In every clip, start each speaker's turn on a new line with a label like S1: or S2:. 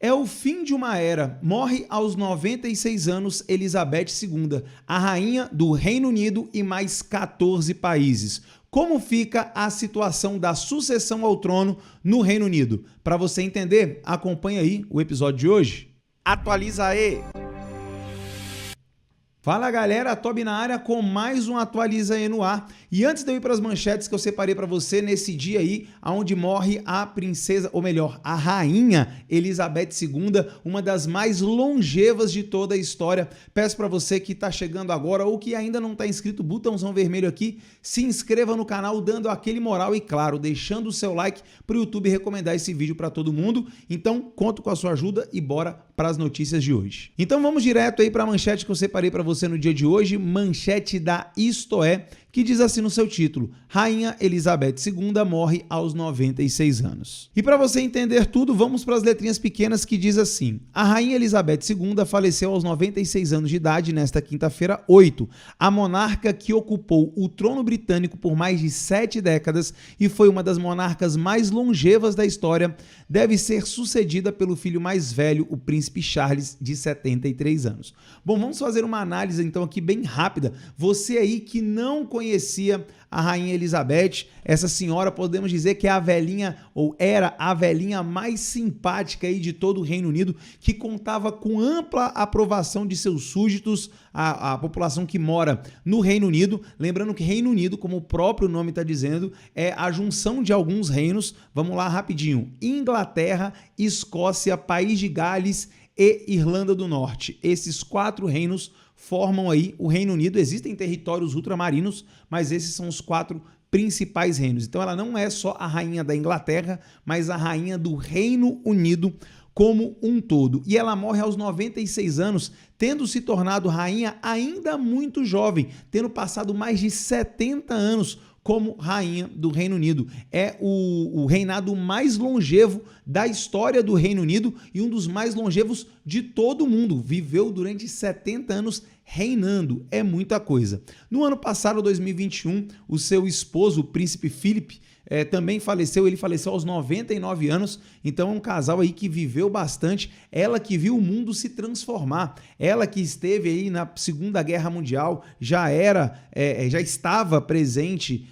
S1: É o fim de uma era. Morre aos 96 anos Elizabeth II, a rainha do Reino Unido e mais 14 países. Como fica a situação da sucessão ao trono no Reino Unido? Para você entender, acompanha aí o episódio de hoje. Atualiza aí! Fala galera, Tobi na área com mais um Atualiza aí no ar. E antes de eu ir para as manchetes que eu separei para você nesse dia aí, onde morre a princesa, ou melhor, a rainha Elizabeth II, uma das mais longevas de toda a história. Peço para você que está chegando agora ou que ainda não está inscrito, botãozão vermelho aqui, se inscreva no canal dando aquele moral e claro, deixando o seu like para o YouTube recomendar esse vídeo para todo mundo. Então, conto com a sua ajuda e bora para as notícias de hoje. Então vamos direto aí para a manchete que eu separei para você no dia de hoje, manchete da Isto É, que diz assim no seu título: Rainha Elizabeth II morre aos 96 anos. E para você entender tudo, vamos para as letrinhas pequenas que diz assim: a Rainha Elizabeth II faleceu aos 96 anos de idade nesta quinta-feira 8. A monarca que ocupou o trono britânico por mais de 7 décadas e foi uma das monarcas mais longevas da história, deve ser sucedida pelo filho mais velho, o príncipe Charles, de 73 anos. Bom, vamos fazer uma análise então aqui bem rápida. Você aí que não conhecia a Rainha Elizabeth, essa senhora podemos dizer que é a velhinha, ou era a velhinha mais simpática aí de todo o Reino Unido, que contava com ampla aprovação de seus súditos, a população que mora no Reino Unido. Lembrando que Reino Unido, como o próprio nome está dizendo, é a junção de alguns reinos. Vamos lá rapidinho: Inglaterra, Escócia, País de Gales e Irlanda do Norte. Esses 4 reinos formam aí o Reino Unido. Existem territórios ultramarinos, mas esses são os 4 principais reinos. Então ela não é só a rainha da Inglaterra, mas a rainha do Reino Unido como um todo. E ela morre aos 96 anos, tendo se tornado rainha ainda muito jovem, tendo passado mais de 70 anos como rainha do Reino Unido. É o reinado mais longevo da história do Reino Unido e um dos mais longevos de todo o mundo. Viveu durante 70 anos reinando. É muita coisa. No ano passado, 2021, o seu esposo, o príncipe Philip, também faleceu. Ele faleceu aos 99 anos, então é um casal aí que viveu bastante. Ela que viu o mundo se transformar, ela que esteve aí na Segunda Guerra Mundial, já estava presente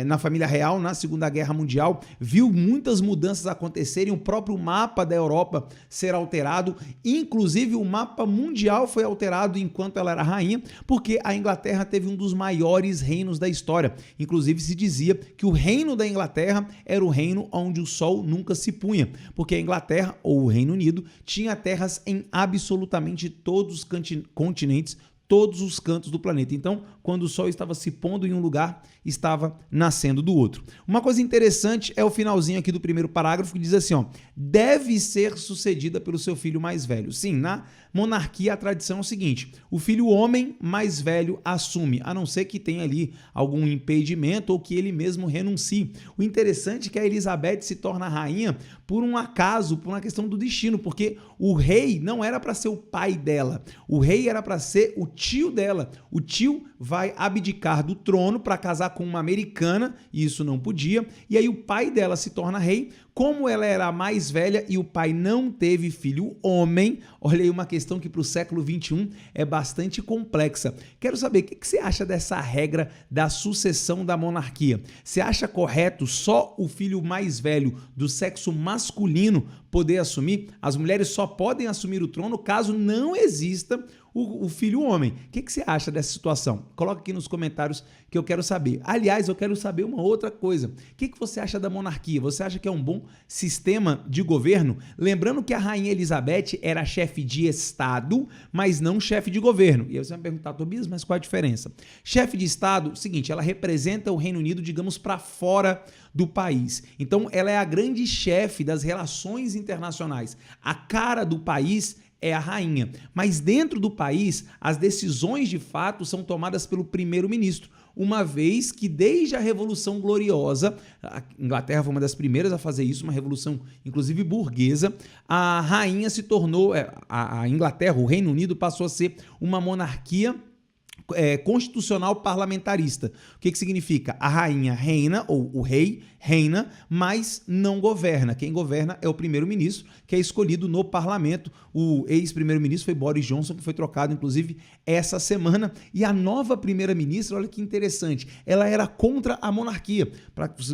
S1: na família real na Segunda Guerra Mundial, viu muitas mudanças acontecerem, o próprio mapa da Europa ser alterado, inclusive o mapa mundial foi alterado enquanto ela era rainha, porque a Inglaterra teve um dos maiores reinos da história. Inclusive se dizia que o reino da Inglaterra era o reino onde o sol nunca se punha, porque a Inglaterra, ou o Reino Unido, tinha terras em absolutamente todos os continentes, todos os cantos do planeta. Então, quando o sol estava se pondo em um lugar, estava nascendo do outro. Uma coisa interessante é o finalzinho aqui do primeiro parágrafo, que diz assim, ó: deve ser sucedida pelo seu filho mais velho. Sim, na monarquia a tradição é o seguinte: o filho homem mais velho assume, a não ser que tenha ali algum impedimento ou que ele mesmo renuncie. O interessante é que a Elizabeth se torna rainha por um acaso, por uma questão do destino, porque o rei não era para ser o pai dela, o rei era para ser o tio dela. O tio vai abdicar do trono para casar com uma americana, e isso não podia, e aí o pai dela se torna rei. Como ela era a mais velha e o pai não teve filho homem, olha aí uma questão que para o século XXI é bastante complexa. Quero saber o que você acha dessa regra da sucessão da monarquia. Você acha correto só o filho mais velho do sexo masculino poder assumir? As mulheres só podem assumir o trono caso não exista o filho homem. O que você acha dessa situação? Coloca aqui nos comentários que eu quero saber. Aliás, eu quero saber uma outra coisa. O que você acha da monarquia? Você acha que é um bom sistema de governo? Lembrando que a Rainha Elizabeth era chefe de Estado, mas não chefe de governo. E aí você vai me perguntar, Tobias, mas qual a diferença? Chefe de Estado, seguinte, ela representa o Reino Unido, digamos, para fora do país. Então, ela é a grande chefe das relações internacionais. A cara do país é a rainha, mas dentro do país as decisões de fato são tomadas pelo primeiro-ministro, uma vez que desde a Revolução Gloriosa, a Inglaterra foi uma das primeiras a fazer isso, uma revolução inclusive burguesa, a rainha se tornou, a Inglaterra, o Reino Unido passou a ser uma monarquia constitucional parlamentarista. O que significa? A rainha reina, ou o rei reina, mas não governa. Quem governa é o primeiro-ministro, que é escolhido no parlamento. O ex-primeiro-ministro foi Boris Johnson, que foi trocado, inclusive, essa semana. E a nova primeira-ministra, olha que interessante, ela era contra a monarquia.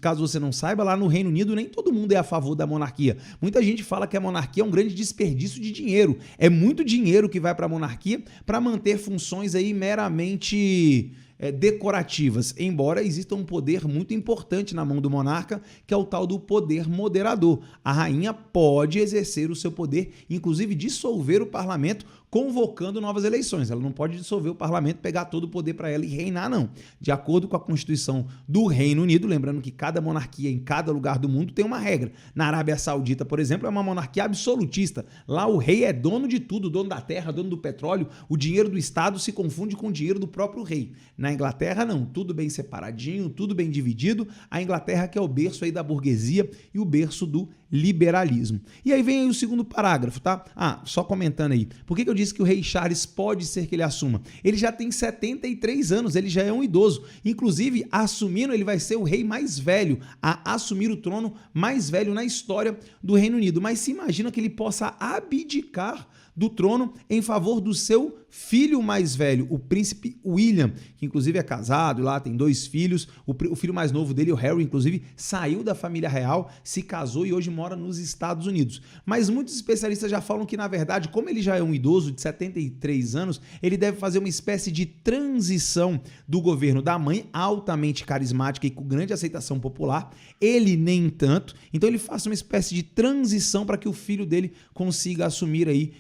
S1: Caso você não saiba, lá no Reino Unido nem todo mundo é a favor da monarquia. Muita gente fala que a monarquia é um grande desperdício de dinheiro. É muito dinheiro que vai para a monarquia para manter funções aí meramente decorativas, embora exista um poder muito importante na mão do monarca, que é o tal do poder moderador. A rainha pode exercer o seu poder, inclusive dissolver o parlamento, convocando novas eleições. Ela não pode dissolver o parlamento, pegar todo o poder para ela e reinar, não. De acordo com a Constituição do Reino Unido, lembrando que cada monarquia em cada lugar do mundo tem uma regra. Na Arábia Saudita, por exemplo, é uma monarquia absolutista. Lá o rei é dono de tudo, dono da terra, dono do petróleo. O dinheiro do Estado se confunde com o dinheiro do próprio rei. Na Inglaterra, não. Tudo bem separadinho, tudo bem dividido. A Inglaterra que é o berço aí da burguesia e o berço do liberalismo. E aí vem aí o segundo parágrafo, tá? Só comentando aí. Por que eu disse que o rei Charles pode ser que ele assuma? Ele já tem 73 anos, ele já é um idoso. Inclusive, assumindo, ele vai ser o rei mais velho a assumir o trono mais velho na história do Reino Unido. Mas se imagina que ele possa abdicar do trono em favor do seu filho mais velho, o príncipe William, que inclusive é casado, lá tem 2 filhos, o filho mais novo dele, o Harry, inclusive, saiu da família real, se casou e hoje mora nos Estados Unidos. Mas muitos especialistas já falam que, na verdade, como ele já é um idoso de 73 anos, ele deve fazer uma espécie de transição do governo da mãe, altamente carismática e com grande aceitação popular, ele nem tanto, então ele faça uma espécie de transição para que o filho dele consiga assumir aí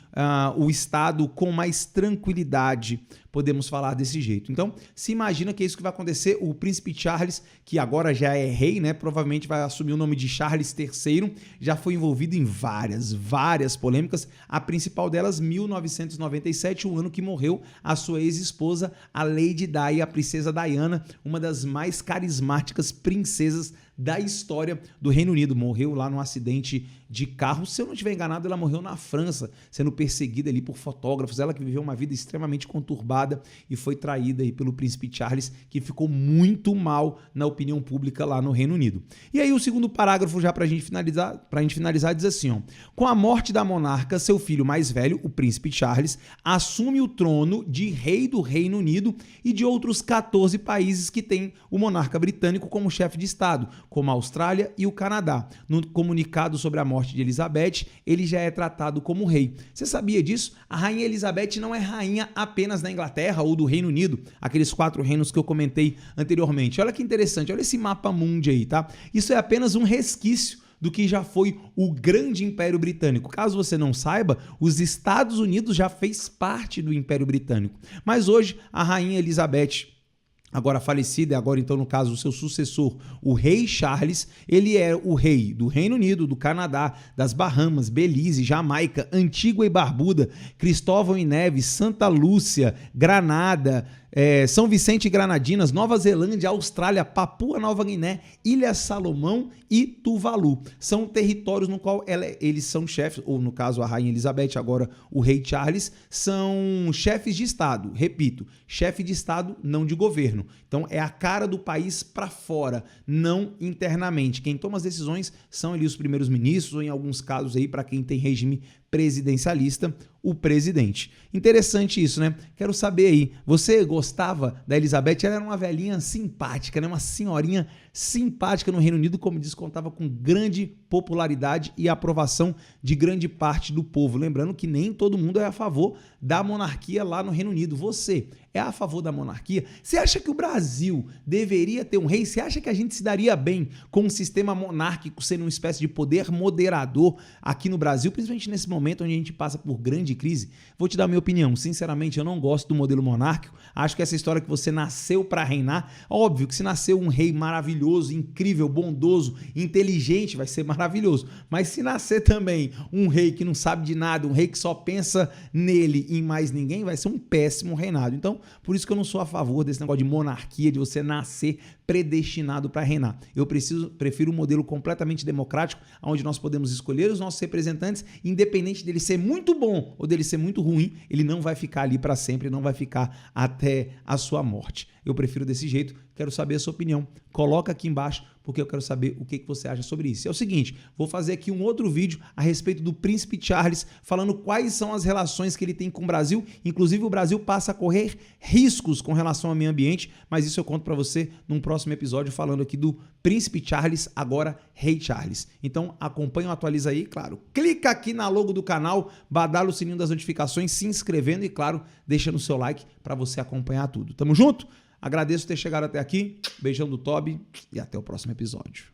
S1: o Estado com mais tranquilidade, podemos falar desse jeito. Então, se imagina que é isso que vai acontecer. O príncipe Charles, que agora já é rei, né, provavelmente vai assumir o nome de Charles III, já foi envolvido em várias polêmicas, a principal delas, 1997, o ano que morreu a sua ex-esposa, a Lady Di, a princesa Diana, uma das mais carismáticas princesas da história do Reino Unido. Morreu lá num acidente de carro. Se eu não estiver enganado, ela morreu na França, sendo perseguida ali por fotógrafos. Ela que viveu uma vida extremamente conturbada e foi traída aí pelo príncipe Charles, que ficou muito mal na opinião pública lá no Reino Unido. E aí o segundo parágrafo, já pra gente finalizar, diz assim, ó: com a morte da monarca, seu filho mais velho, o príncipe Charles, assume o trono de rei do Reino Unido e de outros 14 países que têm o monarca britânico como chefe de Estado, como a Austrália e o Canadá. No comunicado sobre a morte de Elizabeth, ele já é tratado como rei. Você sabia disso? A rainha Elizabeth não é rainha apenas da Inglaterra ou do Reino Unido, aqueles 4 reinos que eu comentei anteriormente. Olha que interessante, olha esse mapa mundi aí, tá? Isso é apenas um resquício do que já foi o grande Império Britânico. Caso você não saiba, os Estados Unidos já fez parte do Império Britânico. Mas hoje, a rainha Elizabeth, agora falecida, agora então no caso o seu sucessor, o rei Charles, ele é o rei do Reino Unido, do Canadá, das Bahamas, Belize, Jamaica, Antígua e Barbuda, Cristóvão e Neves, Santa Lúcia, Granada, São Vicente e Granadinas, Nova Zelândia, Austrália, Papua Nova Guiné, Ilha Salomão e Tuvalu. São territórios no qual eles são chefes, ou no caso a rainha Elizabeth, agora o rei Charles, são chefes de Estado. Repito, chefe de Estado, não de governo. Então é a cara do país para fora, não internamente. Quem toma as decisões são ali os primeiros ministros, ou em alguns casos aí, para quem tem regime presidencialista, o presidente. Interessante isso, né? Quero saber aí, você gostava da Elizabeth? Ela era uma velhinha simpática, né? Uma senhorinha simpática no Reino Unido, como diz, contava com grande popularidade e aprovação de grande parte do povo. Lembrando que nem todo mundo é a favor da monarquia lá no Reino Unido. Você é a favor da monarquia? Você acha que o Brasil deveria ter um rei? Você acha que a gente se daria bem com um sistema monárquico sendo uma espécie de poder moderador aqui no Brasil, principalmente nesse momento onde a gente passa por grande crise? Vou te dar a minha opinião. Sinceramente, eu não gosto do modelo monárquico. Acho que essa história que você nasceu para reinar, óbvio que se nasceu um rei maravilhoso, incrível, bondoso, inteligente, vai ser maravilhoso. Mas se nascer também um rei que não sabe de nada, um rei que só pensa nele e em mais ninguém, vai ser um péssimo reinado. Então, por isso que eu não sou a favor desse negócio de monarquia, de você nascer predestinado para reinar. Eu prefiro um modelo completamente democrático, onde nós podemos escolher os nossos representantes, independente independente dele ser muito bom ou dele ser muito ruim, ele não vai ficar ali para sempre, não vai ficar até a sua morte. Eu prefiro desse jeito, quero saber a sua opinião. Coloca aqui embaixo, porque eu quero saber o que você acha sobre isso. É o seguinte, vou fazer aqui um outro vídeo a respeito do Príncipe Charles, falando quais são as relações que ele tem com o Brasil. Inclusive, o Brasil passa a correr riscos com relação ao meio ambiente, mas isso eu conto para você num próximo episódio, falando aqui do Príncipe Charles, agora Rei Charles. Então, acompanha o Atualiza aí, claro. Clica aqui na logo do canal, badala o sininho das notificações, se inscrevendo e, claro, deixando o seu like para você acompanhar tudo. Tamo junto? Agradeço por ter chegado até aqui. Beijão do Toby e até o próximo episódio.